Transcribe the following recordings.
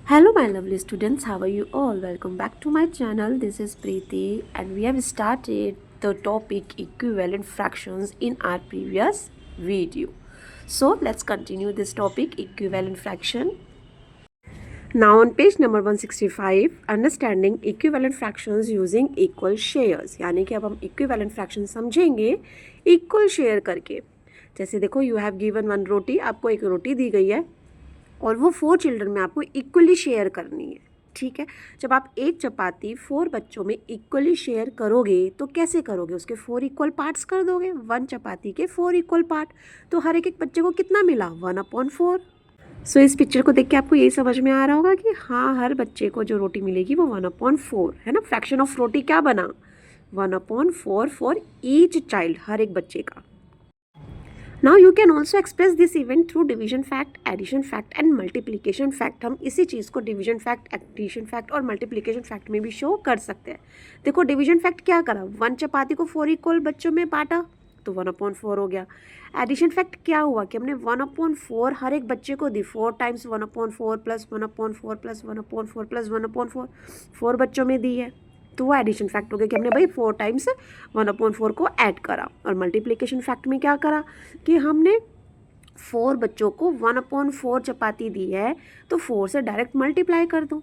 Hello, my lovely students. How are you all? Welcome back to my channel. This is Preeti, and we have started the topic equivalent fractions in our previous video. So, let's continue this topic equivalent fraction. Now, on page number 165, understanding equivalent fractions using equal shares. यानी कि अब हम equivalent fraction समझेंगे equal share करके. जैसे देखो, you have given one रोटी, आपको एक रोटी दी गई है और वो 4 चिल्ड्रन में आपको इक्वली शेयर करनी है। ठीक है, जब आप एक चपाती 4 बच्चों में इक्वली शेयर करोगे तो कैसे करोगे? उसके 4 इक्वल पार्ट्स कर दोगे। 1 चपाती के 4 इक्वल पार्ट, तो हर एक बच्चे को कितना मिला? 1/4। सो इस पिक्चर को देख के आपको यही समझ में आ रहा होगा कि हाँ, हर बच्चे को जो रोटी मिलेगी वो 1/4 है ना। फ्रैक्शन ऑफ रोटी क्या बना? 1/4 फॉर ईच चाइल्ड, हर एक बच्चे का। Now you can also express this event through division fact, addition fact and multiplication fact. हम इसी चीज़ को division fact, addition fact और multiplication fact में भी शो कर सकते हैं। देखो division fact क्या करा? 1 चपाती को 4 इक्वल बच्चों में बांटा तो 1/4 हो गया। एडिशन फैक्ट क्या हुआ कि हमने 1/4 हर एक बच्चे को दी। 4 टाइम्स 1/4 प्लस 1/4 प्लस 1/4 प्लस 1/4 4 बच्चों में दी है, तो वो एडिशन फैक्ट हो गया कि हमने भाई 4 टाइम्स 1/4 को ऐड करा। और मल्टीप्लिकेशन फैक्ट में क्या करा कि हमने 4 बच्चों को 1/4 चपाती दी है तो 4 से डायरेक्ट मल्टीप्लाई कर दो।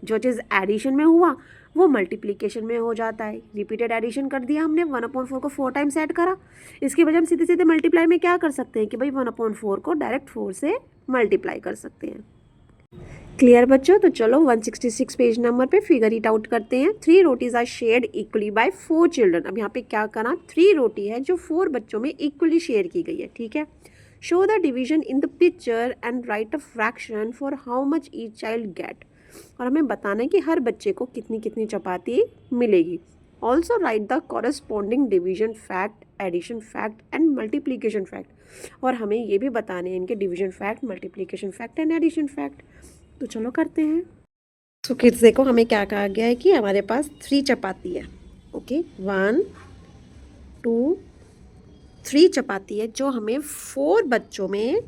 जो चीज़ एडिशन में हुआ वो मल्टीप्लिकेशन में हो जाता है। रिपीटेड एडिशन कर दिया हमने, 1/4 को 4 टाइम्स ऐड करा। इसके वजह हम सीधे सीधे मल्टीप्लाई में क्या कर सकते हैं कि भाई 1/4 को डायरेक्ट 4 से मल्टीप्लाई कर सकते हैं। क्लियर बच्चों? तो चलो 166 पेज नंबर पे फिगर इट आउट करते हैं। 3 rotis are shared equally by 4 children. अब यहाँ पे क्या करा? 3 रोटी है जो 4 बच्चों में इक्वली शेयर की गई है। ठीक है, show the division in the picture and right a fraction for how much each child gate. और हमें बताना है कि हर बच्चे को कितनी कितनी चपाती मिलेगी। Also write the corresponding division fact, addition fact and multiplication fact. और हमें ये भी बताने हैं इनके division fact, multiplication fact and addition fact. तो चलो करते हैं। तो किड्स देखो, हमें क्या कहा गया है कि हमारे पास 3 चपाती है। ओके, 1 2 3 चपाती है जो हमें 4 बच्चों में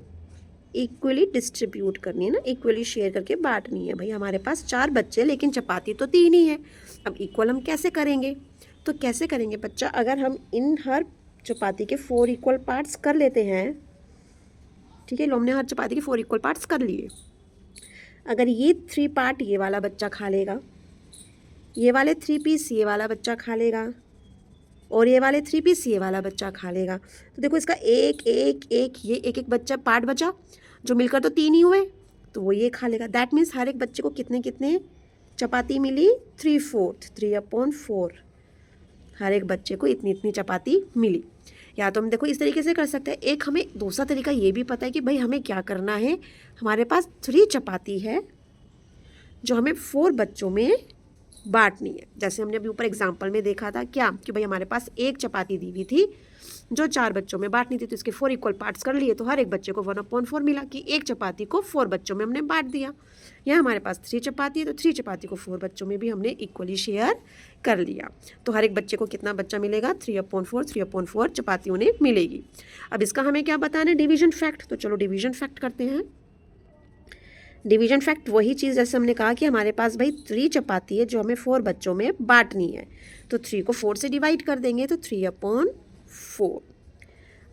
इक्वली डिस्ट्रीब्यूट करनी है ना, इक्वली शेयर करके बांटनी है। भाई हमारे पास 4 बच्चे लेकिन चपाती तो 3 ही है। अब इक्वल हम कैसे करेंगे? तो कैसे करेंगे बच्चा? अगर हम इन हर चपाती के 4 इक्वल पार्ट्स कर लेते हैं, ठीक है, लो हमने हर चपाती के 4 इक्वल पार्ट्स कर लिए। अगर ये 3 पार्ट ये वाला बच्चा खा लेगा, ये वाले 3 पीस ये वाला बच्चा खा लेगा और ये वाले 3 पीस ये वाला बच्चा खा लेगा, तो देखो इसका एक एक एक ये एक एक बच्चा पार्ट बचा जो मिलकर तो 3 ही हुए, तो वो ये खा लेगा। दैट मीन्स हर एक बच्चे को कितने कितने चपाती मिली? 3/4, 3/4। हर एक बच्चे को इतनी इतनी चपाती मिली। या तो हम देखो इस तरीके से कर सकते हैं। एक हमें दूसरा तरीका ये भी पता है कि भाई हमें क्या करना है। हमारे पास 3 चपाती है जो हमें 4 बच्चों में बांटनी है। जैसे हमने अभी ऊपर एग्जाम्पल में देखा था क्या कि भाई हमारे पास एक चपाती दी हुई थी जो 4 बच्चों में बांटनी थी, तो इसके 4 इक्वल पार्ट्स कर लिए तो हर एक बच्चे को 1/4 मिला कि एक चपाती को 4 बच्चों में हमने बांट दिया। यहाँ हमारे पास 3 चपाती है तो 3 चपाती को 4 बच्चों में भी हमने इक्वली शेयर कर लिया। तो हर एक बच्चे को कितना बच्चा मिलेगा? 3/4 चपाती उन्हें मिलेगी। अब इसका हमें क्या बताना है? Division fact. तो चलो डिवीजन फैक्ट करते हैं। डिवीजन फैक्ट वही चीज़ जैसे हमने कहा कि हमारे पास भाई 3 चपाती है जो हमें 4 बच्चों में बांटनी है, तो 3 को 4 से डिवाइड कर देंगे तो 3/4।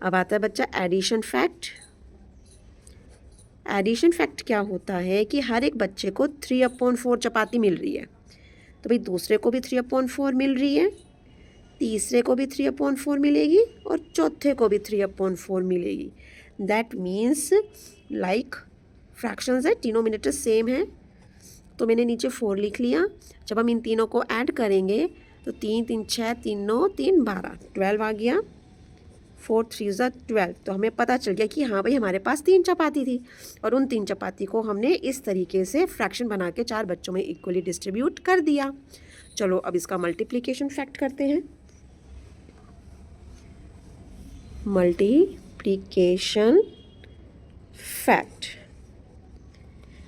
अब आता है बच्चा एडिशन फैक्ट। एडिशन फैक्ट क्या होता है कि हर एक बच्चे को 3/4 चपाती मिल रही है, तो भाई दूसरे को भी 3/4 मिल रही है, तीसरे को भी 3/4 मिलेगी और चौथे को भी 3/4 मिलेगी। दैट मीन्स लाइक फ्रैक्शंस है, डिनोमिनेटर सेम है, तो मैंने नीचे 4 लिख लिया। जब हम इन तीनों को ऐड करेंगे तो 3 3 6 3 9 3 12 12 आ गया। 4 3 12, तो हमें पता चल गया कि हाँ भाई हमारे पास 3 चपाती थी और उन 3 चपाती को हमने इस तरीके से फ्रैक्शन बना के 4 बच्चों में इक्वली डिस्ट्रीब्यूट कर दिया। चलो अब इसका मल्टीप्लिकेशन फैक्ट करते हैं। Multiplication fact.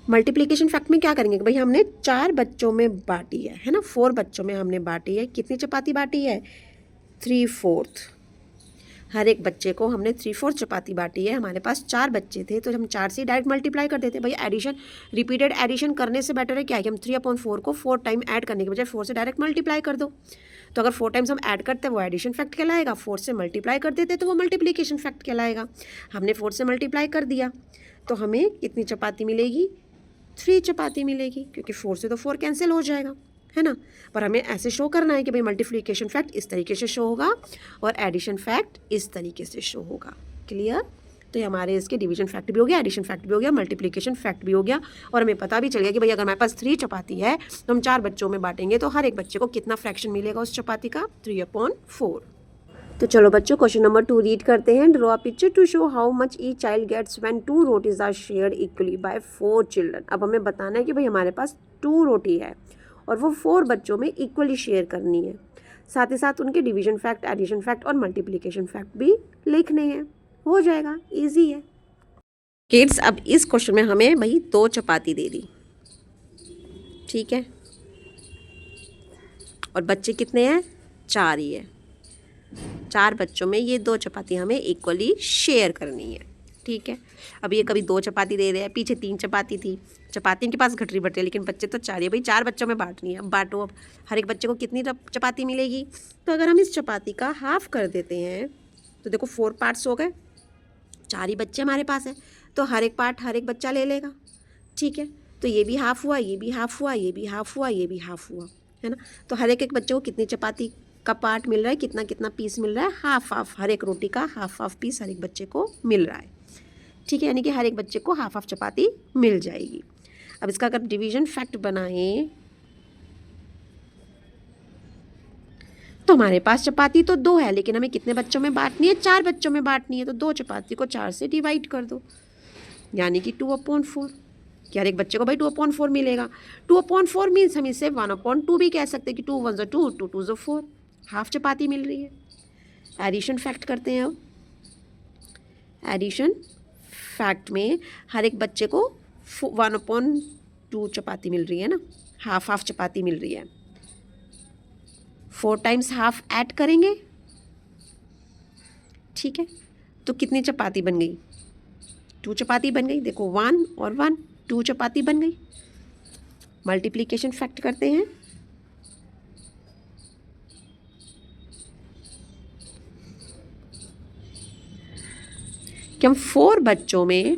मल्टीप्लिकेशन फैक्ट में क्या करेंगे कि भाई हमने 4 बच्चों में बांटी है ना, 4 बच्चों में हमने बांटी है। कितनी चपाती बांटी है? 3/4। हर एक बच्चे को हमने 3/4 चपाती बांटी है। हमारे पास 4 बच्चे थे तो हम 4 से डायरेक्ट मल्टीप्लाई कर देते। भाई एडिशन, रिपीटेड एडिशन करने से बेटर है क्या है कि हम 3/4 को 4 टाइम ऐड करने के बजाय 4 से डायरेक्ट मल्टीप्लाई कर दो। तो अगर 4 टाइम्स हम ऐड करते हैं वो एडिशन फैक्ट कहलाएगा, 4 से मल्टीप्लाई कर देते तो वो मल्टीप्लिकेशन फैक्ट कहलाएगा। हमने 4 से मल्टीप्लाई कर दिया तो हमें कितनी चपाती मिलेगी? 3 चपाती मिलेगी, क्योंकि 4 से तो 4 कैंसिल हो जाएगा, है ना। पर हमें ऐसे शो करना है कि भाई मल्टीप्लिकेशन फैक्ट इस तरीके से शो होगा और एडिशन फैक्ट इस तरीके से शो होगा। क्लियर? तो ये हमारे इसके डिवीजन फैक्ट भी हो गया, एडिशन फैक्ट भी हो गया, मल्टीप्लिकेशन फैक्ट भी हो गया, और हमें पता भी चल गया कि भाई अगर हमारे पास 3 चपाती है तो हम 4 बच्चों में बांटेंगे तो हर एक बच्चे को कितना फ्रैक्शन मिलेगा उस चपाती का? 3/4। तो चलो बच्चों क्वेश्चन नंबर 2 रीड करते हैं। Draw a picture to show how much each child gets when 2 rotis are shared equally by 4 children. अब हमें बताना है कि भाई हमारे पास 2 रोटी है और वो 4 बच्चों में इक्वली शेयर करनी है। साथ ही साथ उनके डिवीजन फैक्ट, एडिशन फैक्ट और मल्टीप्लिकेशन फैक्ट भी लिखने हैं। हो जाएगा, ईजी है। किड्स, अब इस क्वेश्चन में हमें भाई 2 चपाती दे दी, ठीक है, और बच्चे कितने हैं? 4 ही है। 4 बच्चों में ये 2 चपाती हमें इक्वली शेयर करनी है, ठीक है। अब ये कभी 2 चपाती दे रहे हैं, पीछे 3 चपाती थी, चपाती इनके पास घट रही बट रही, लेकिन बच्चे तो 4 ही है। भाई 4 बच्चों में बांटनी है, अब बांटो। अब हर एक बच्चे को कितनी चपाती मिलेगी? तो अगर हम इस चपाती का हाफ कर देते हैं तो देखो 4 पार्ट्स हो गए, 4 ही बच्चे हमारे पास है, तो हर एक पार्ट हर एक बच्चा ले लेगा, ठीक है। तो ये भी हाफ हुआ, ये भी हाफ हुआ, ये भी हाफ हुआ, ये भी हाफ हुआ, है ना। तो हर एक बच्चे को कितनी चपाती का पार्ट मिल रहा है, कितना कितना पीस मिल रहा है? हाफ हाफ, हर एक रोटी का हाफ हाफ पीस हर एक बच्चे को मिल रहा है, ठीक है। यानी कि हर एक बच्चे को हाफ हाफ चपाती मिल जाएगी। अब इसका अगर डिवीजन फैक्ट बनाएं तो हमारे पास चपाती तो 2 है, लेकिन हमें कितने बच्चों में बांटनी है? 4 बच्चों में बांटनी है। तो 2 चपाती को 4 से डिवाइड कर दो, यानी कि 2/4। कि हर एक बच्चे को भाई 2/4 मिलेगा। 2/4 मीन्स हम इसे 1/2 भी कह सकते हैं कि 2 1 2 2 2 4, हाफ चपाती मिल रही है। एडिशन फैक्ट करते हैं। अब एडिशन फैक्ट में हर एक बच्चे को 1/2 चपाती मिल रही है ना, हाफ हाफ चपाती मिल रही है। 4 टाइम्स हाफ ऐड करेंगे, ठीक है, तो कितनी चपाती बन गई? 2 चपाती बन गई। देखो 1 और 1, 2 चपाती बन गई। मल्टीप्लिकेशन फैक्ट करते हैं। कि हम 4 बच्चों में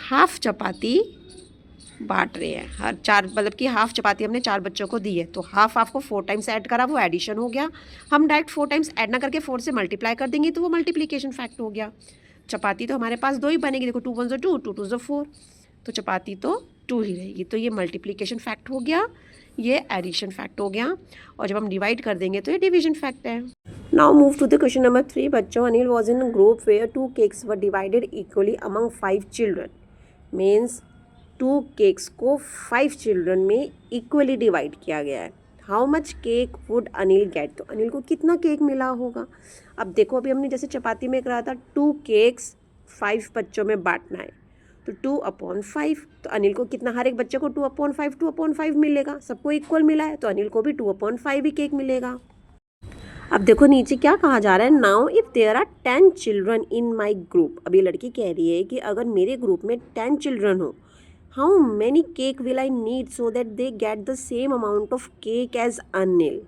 हाफ चपाती बांट रहे हैं। हर 4 मतलब कि हाफ चपाती हमने 4 बच्चों को दी है, तो हाफ हाफ को 4 टाइम्स ऐड करा, वो एडिशन हो गया। हम डायरेक्ट 4 टाइम्स ऐड ना करके 4 से मल्टीप्लाई कर देंगे तो वो मल्टीप्लिकेशन फैक्ट हो गया। चपाती तो हमारे पास 2 ही बनेगी। देखो 2 1 2 2 2 4, तो चपाती तो 2 ही रहेगी। तो ये मल्टीप्लिकेशन फैक्ट हो गया, ये एडिशन फैक्ट हो गया, और जब हम डिवाइड कर देंगे तो ये डिवीजन फैक्ट है। Now move to the question number 3। बच्चों, Anil was in group where 2 cakes were divided equally among 5 children. Means 2 cakes को 5 चिल्ड्रन में इक्वली डिवाइड किया गया है। How much cake would Anil get? तो अनिल को कितना केक मिला होगा? अब देखो, अभी हमने जैसे चपाती में करा था 2 केक्स 5 बच्चों में बांटना है, तो 2/5, तो अनिल को कितना? हर एक बच्चे को 2/5 मिलेगा। सबको इक्वल मिला है तो अनिल को भी 2/5 ही केक मिलेगा। अब देखो नीचे क्या कहा जा रहा है, now if there are 10 children in my group. अब ये लड़की कह रही है कि अगर मेरे ग्रुप में 10 चिल्ड्रन हो, how many cake will I need so that they get the same amount of cake as Anil.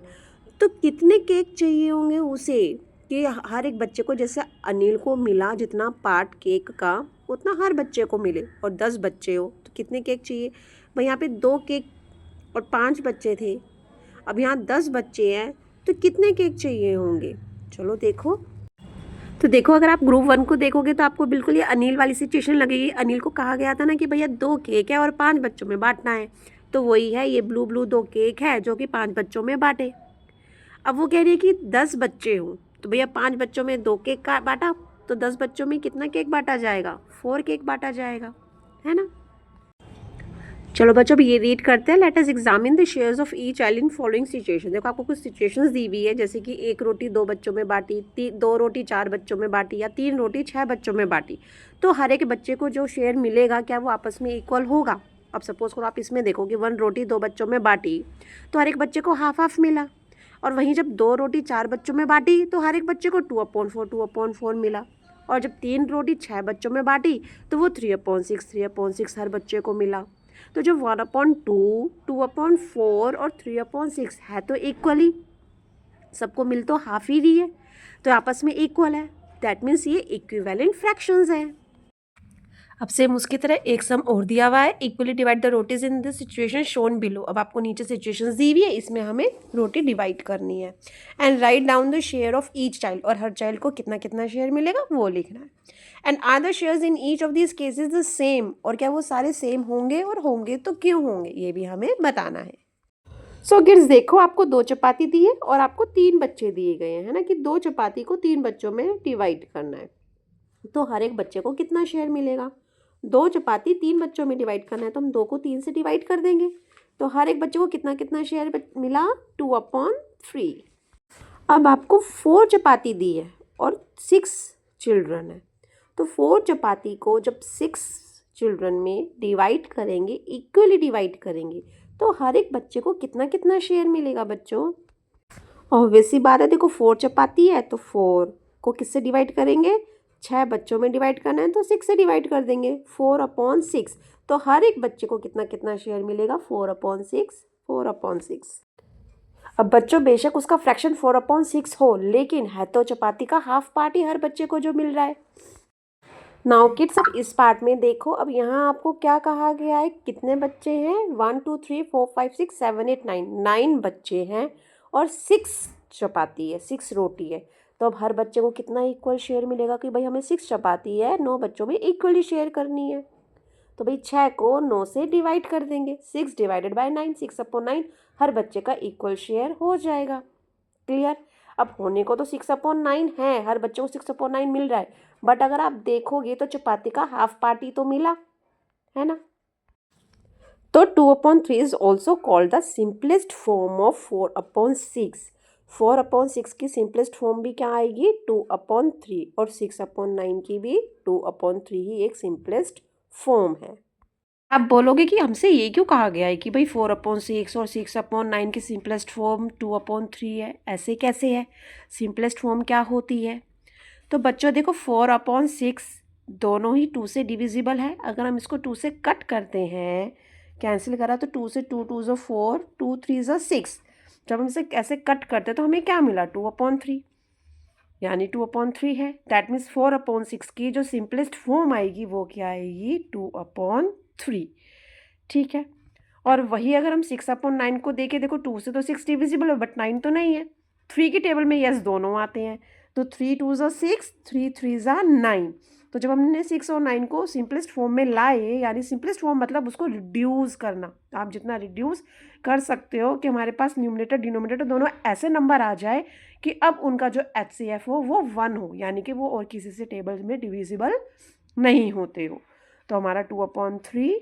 तो कितने केक चाहिए होंगे उसे कि हर एक बच्चे को जैसे अनिल को मिला जितना पार्ट केक का उतना हर बच्चे को मिले, और 10 बच्चे हो तो कितने केक चाहिए? भाई यहाँ पे 2 केक और 5 बच्चे थे, अब यहाँ 10 बच्चे हैं तो कितने केक चाहिए होंगे? चलो देखो। तो देखो, अगर आप ग्रुप 1 को देखोगे तो आपको बिल्कुल ये अनिल वाली सिचुएशन लगेगी। अनिल को कहा गया था ना कि भैया 2 केक है और 5 बच्चों में बांटना है, तो वही है, ये ब्लू ब्लू 2 केक है जो कि 5 बच्चों में बांटे। अब वो कह रही है कि 10 बच्चे हों, तो भैया 5 बच्चों में 2 केक का बांटा, तो 10 बच्चों में कितना केक बांटा जाएगा? 4 केक बांटा जाएगा, है ना। चलो बच्चों, अब ये रीड करते हैं। Let us examine the shares of each child in following situation. देखो, आपको कुछ सिचुएशंस दी हुई है, जैसे कि 1 रोटी 2 बच्चों में बांटी, 2 रोटी 4 बच्चों में बांटी, या 3 रोटी 6 बच्चों में बांटी। तो हर एक बच्चे को जो शेयर मिलेगा क्या वो आपस में इक्वल होगा? अब सपोज करो आप इसमें देखो कि 1 रोटी 2 बच्चों में बांटी, तो हर एक बच्चे को हाफ हाफ मिला। और वहीं जब 2 रोटी 4 बच्चों में बांटी तो हर एक बच्चे को 2/4 मिला। और जब 3 रोटी 6 बच्चों में बांटी तो वो 3/6 हर बच्चे को मिला। तो जो 1/2, 2/4 और 3/6 है तो इक्वली, सबको मिल तो हाफ ही रही है, तो आपस में इक्वल है। दैट मीन्स ये इक्विवेलेंट फ्रैक्शंस हैं। अब सेम उसकी तरह एक सम और दिया हुआ है, equally divide the rotis in the situation shown below. अब आपको नीचे सिचुएशंस दी हुई है, इसमें हमें रोटी डिवाइड करनी है। And write down the share of each child, और हर चाइल्ड को कितना कितना शेयर मिलेगा वो लिखना है। And are the shares in each of this cases the same, और क्या वो सारे सेम होंगे, और होंगे तो क्यों होंगे ये भी हमें बताना है। सो किड्स देखो, आपको 2 चपाती दी है और आपको 3 बच्चे दिए गए हैं, है ना, कि 2 चपाती को 3 बच्चों में डिवाइड करना है। तो हर एक बच्चे को कितना शेयर मिलेगा। 2 चपाती 3 बच्चों में डिवाइड करना है तो हम 2 को 3 से डिवाइड कर देंगे। तो हर एक बच्चे को कितना कितना शेयर मिला, 2/3। अब आपको 4 चपाती दी है और 6 चिल्ड्रन है, तो 4 चपाती को जब 6 चिल्ड्रन में डिवाइड करेंगे, इक्वली डिवाइड करेंगे, तो हर एक बच्चे को कितना कितना शेयर मिलेगा बच्चों। ऑब्वियस सी बात है, देखो 4 चपाती है तो 4 को किससे डिवाइड करेंगे, 6 बच्चों में डिवाइड करना है तो 6 से डिवाइड कर देंगे, 4/6। तो हर एक बच्चे को कितना कितना शेयर मिलेगा, 4/6। अब बच्चों बेशक उसका फ्रैक्शन 4/6 हो, लेकिन है तो चपाती का हाफ पार्ट ही हर बच्चे को जो मिल रहा है। नाउ किड्स, अब इस पार्ट में देखो, अब यहाँ आपको क्या कहा गया है, कितने बच्चे हैं, 1 2 3 4 5 6 7 8 9 बच्चे हैं और 6 चपाती है, 6 रोटी है। तो अब हर बच्चे को कितना इक्वल शेयर मिलेगा, कि भाई हमें 6 चपाती है, 9 बच्चों में इक्वली शेयर करनी है। तो भाई 6 को 9 से डिवाइड कर देंगे, 6 डिवाइडेड बाय 9, 6/9, हर बच्चे का इक्वल शेयर हो जाएगा। क्लियर। अब होने को तो 6/9 है, हर बच्चे को 6/9 मिल रहा है, बट अगर आप देखोगे तो चपाती का हाफ पार्ट ही तो मिला है ना। तो 2/3 is also called the simplest form of 4/6। 4/6 की सिंपलेस्ट फॉर्म भी क्या आएगी, 2/3, और 6/9 की भी 2/3 ही एक सिंपलेस्ट फॉर्म है। आप बोलोगे कि हमसे ये क्यों कहा गया है कि भाई 4/6 और 6/9 की सिंपलेस्ट फॉर्म 2/3 है, ऐसे कैसे है, सिंपलेस्ट फॉर्म क्या होती है। तो बच्चों देखो 4/6 दोनों ही 2 से डिविजिबल है। अगर हम इसको 2 से कट करते हैं, कैंसिल करा तो 2 से 2 2 4, 2 3 6, जब हम इसे ऐसे कट करते हैं तो हमें क्या मिला, 2/3, यानी 2/3 है। दैट मीन्स 4/6 की जो सिंपलेस्ट फॉर्म आएगी वो क्या आएगी, 2/3। ठीक है। और वही अगर हम 6/9 को देखें, देखो 2 से तो 6 डिविजिबल है बट 9 तो नहीं है। 3 की टेबल में यस दोनों आते हैं, तो 3 2 6, 3 3 9। तो जब हमने 6 और 9 को सिंपलेस्ट फॉर्म में लाए, यानी सिंपलेस्ट फॉर्म मतलब उसको रिड्यूस करना, आप जितना रिड्यूस कर सकते हो कि हमारे पास न्यूमरेटर डिनोमिनेटर दोनों ऐसे नंबर आ जाए कि अब उनका जो HCF हो वो 1 हो, यानी कि वो और किसी से टेबल में डिविजिबल नहीं होते हो। तो हमारा 2/3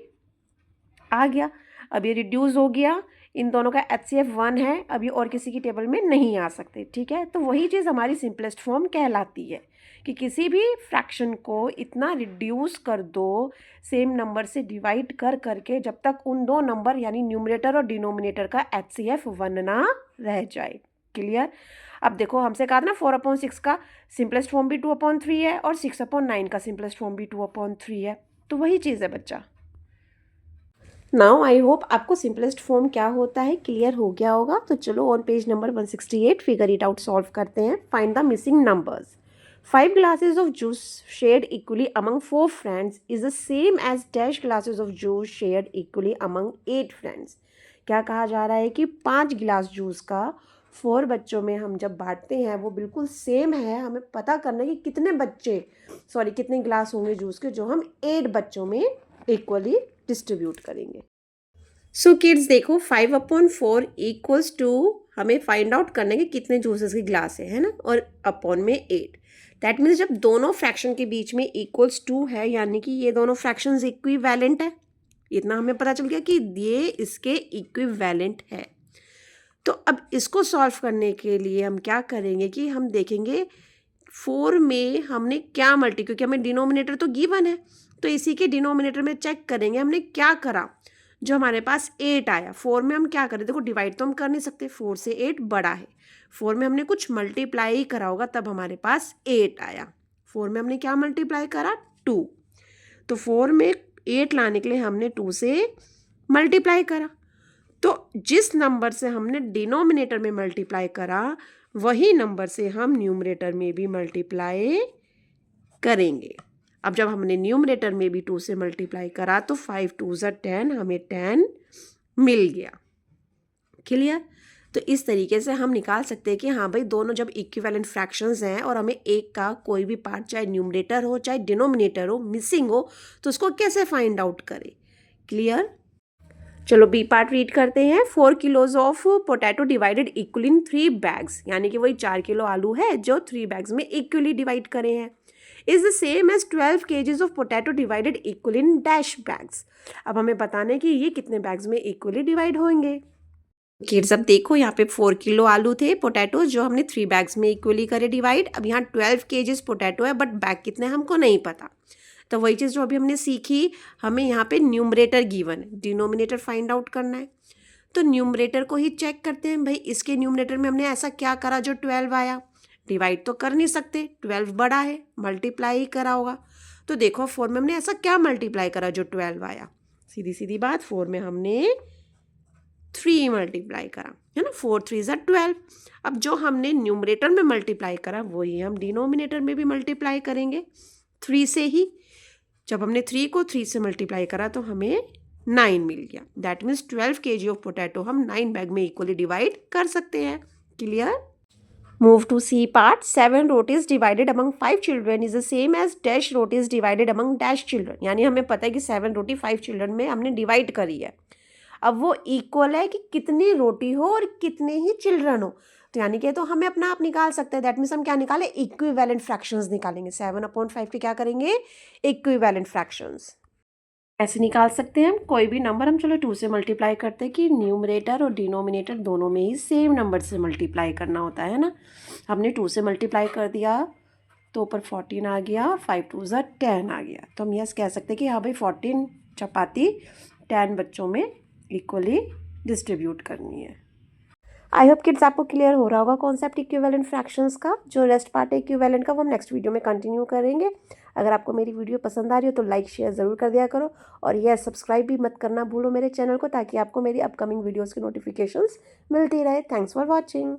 आ गया। अब ये रिड्यूस हो गया, इन दोनों का HCF 1 है, अब ये और किसी की टेबल में नहीं आ सकते। ठीक है, तो वही चीज़ हमारी सिंपलेस्ट फॉर्म कहलाती है कि किसी भी फ्रैक्शन को इतना रिड्यूस कर दो सेम नंबर से डिवाइड कर करके, जब तक उन दो नंबर यानी न्यूमरेटर और डिनोमिनेटर का HCF 1 ना रह जाए। क्लियर। अब देखो हमसे कहा था ना 4/6 का सिंपलेस्ट फॉर्म भी 2/3 है और 6/9 का सिंपलेस्ट फॉर्म भी 2/3 है, तो वही चीज़ है बच्चा। नाउ आई होप आपको सिंपलेस्ट फॉर्म क्या होता है क्लियर हो गया होगा। तो चलो on page number 168 figure it out solve करते हैं। Find the missing numbers. 5 glasses of juice shared equally among 4 friends is the same as dash glasses of juice shared equally among 8 friends। क्या कहा जा रहा है कि 5 गिलास जूस का 4 बच्चों में हम जब बांटते हैं वो बिल्कुल सेम है। हमें पता करना है कि कितने गिलास होंगे जूस के जो हम 8 बच्चों में इक्वली डिस्ट्रीब्यूट करेंगे। सो किड्स देखो 5/4 इक्वल्स टू, हमें फाइंड आउट करना है कि कितने जूसेस के ग्लास है ना, और अपॉन में 8। दैट मीन्स जब दोनों फ्रैक्शन के बीच में इक्वल्स 2 है, यानी कि ये दोनों फ्रैक्शंस इक्विवेलेंट है। इतना हमें पता चल गया कि ये इसके इक्विवेलेंट है। तो अब इसको सॉल्व करने के लिए हम क्या करेंगे कि हम देखेंगे 4 में हमने क्या क्योंकि हमें डिनोमिनेटर तो गिवन है, तो इसी के डिनोमिनेटर में चेक करेंगे हमने क्या करा। जो हमारे पास 8 आया, 4 में हम क्या करें, देखो डिवाइड तो हम कर नहीं सकते, 4 से 8 बड़ा है, 4 में हमने कुछ मल्टीप्लाई करा होगा तब हमारे पास 8 आया। 4 में हमने क्या मल्टीप्लाई करा, 2, तो 4 में 8 लाने के लिए हमने 2 से मल्टीप्लाई करा। तो जिस नंबर से हमने डिनोमिनेटर में मल्टीप्लाई करा वही नंबर से हम न्यूमरेटर में भी मल्टीप्लाई करेंगे। अब जब हमने न्यूमरेटर में भी 2 से मल्टीप्लाई करा तो 5 2 ज़ा 10, हमें 10 मिल गया। क्लियर? तो इस तरीके से हम निकाल सकते हैं कि हाँ भाई दोनों जब इक्विवेलेंट फ्रैक्शंस हैं और हमें एक का कोई भी पार्ट चाहे न्यूमरेटर हो चाहे डिनोमिनेटर हो मिसिंग हो तो उसको कैसे फाइंड आउट करें। क्लियर? चलो बी पार्ट रीड करते हैं। 4 kilos of potato divided equally in 3 bags, यानी कि वही 4 किलो आलू है जो 3 बैग्स में इक्वली डिवाइड करे हैं, is the same as 12 KGs of potato divided equally in dash bags. अब हमें बताना है कि ये कितने बैग्स में इक्वली डिवाइड होंगे। किड्स अब देखो यहाँ पे 4 किलो आलू थे पोटैटो जो हमने 3 बैग्स में इक्वली करे डिवाइड। अब यहाँ 12 केजीज पोटैटो है बट बैग कितने हमको नहीं पता, तो वही चीज़ जो अभी हमने सीखी, हमें यहाँ पे न्यूमरेटर गिवन है, डिनोमिनेटर फाइंड आउट करना है। तो न्यूमरेटर को ही चेक करते हैं, भाई इसके न्यूमरेटर में हमने ऐसा क्या करा जो 12 आया, डिवाइड तो कर नहीं सकते, 12 बड़ा है, मल्टीप्लाई ही करा होगा। तो देखो 4 में हमने ऐसा क्या मल्टीप्लाई करा जो 12 आया, सीधी सीधी बात 4 में हमने 3 मल्टीप्लाई करा, है ना, 4 3 ज़ा 12। अब जो हमने न्यूमरेटर में मल्टीप्लाई करा वही हम डिनोमिनेटर में भी मल्टीप्लाई करेंगे 3 से ही। जब हमने 3 को 3 से मल्टीप्लाई करा तो हमें 9 मिल गया। That means 12 KG of potato हम 9 बैग में इक्वली डिवाइड कर सकते हैं। Clear? Move to C part. 7 rotis divided among 5 children is the same as dash rotis divided among dash children, यानी हमें पता है कि 7 रोटी 5 चिल्ड्रन में हमने डिवाइड करी है। अब वो इक्वल है कि कितनी रोटी हो और कितने ही चिल्ड्रन हो, तो यानी कि तो हमें अपना आप निकाल सकते हैं। दैट मीन्स हम क्या निकालें, इक्विवेलेंट फ्रैक्शंस निकालेंगे। 7/5 के क्या करेंगे, इक्विवेलेंट फ्रैक्शंस। ऐसे निकाल सकते हैं हम कोई भी नंबर, हम चलो 2 से मल्टीप्लाई करते हैं कि न्यूमरेटर और डिनोमिनेटर दोनों में ही सेम नंबर से मल्टीप्लाई करना होता है ना। हमने 2 से मल्टीप्लाई कर दिया तो ऊपर 14 आ गया, 5 2 ज़ा 10 आ गया, तो हम यस कह सकते हैं कि हाँ भाई 14 चपाती 10 बच्चों में इक्वली डिस्ट्रीब्यूट करनी है। आई होप किड्स आपको क्लियर हो रहा होगा कॉन्सेप्ट इक्विवेलेंट फ्रैक्शंस का। जो रेस्ट पार्ट है इक्विवेलेंट का वो हम नेक्स्ट वीडियो में कंटिन्यू करेंगे। अगर आपको मेरी वीडियो पसंद आ रही हो तो लाइक शेयर ज़रूर कर दिया करो, और यह सब्सक्राइब भी मत करना भूलो मेरे चैनल को, ताकि आपको मेरी अपकमिंग वीडियोज़ की नोटिफिकेशंस मिलती रहे। Thanks for watching.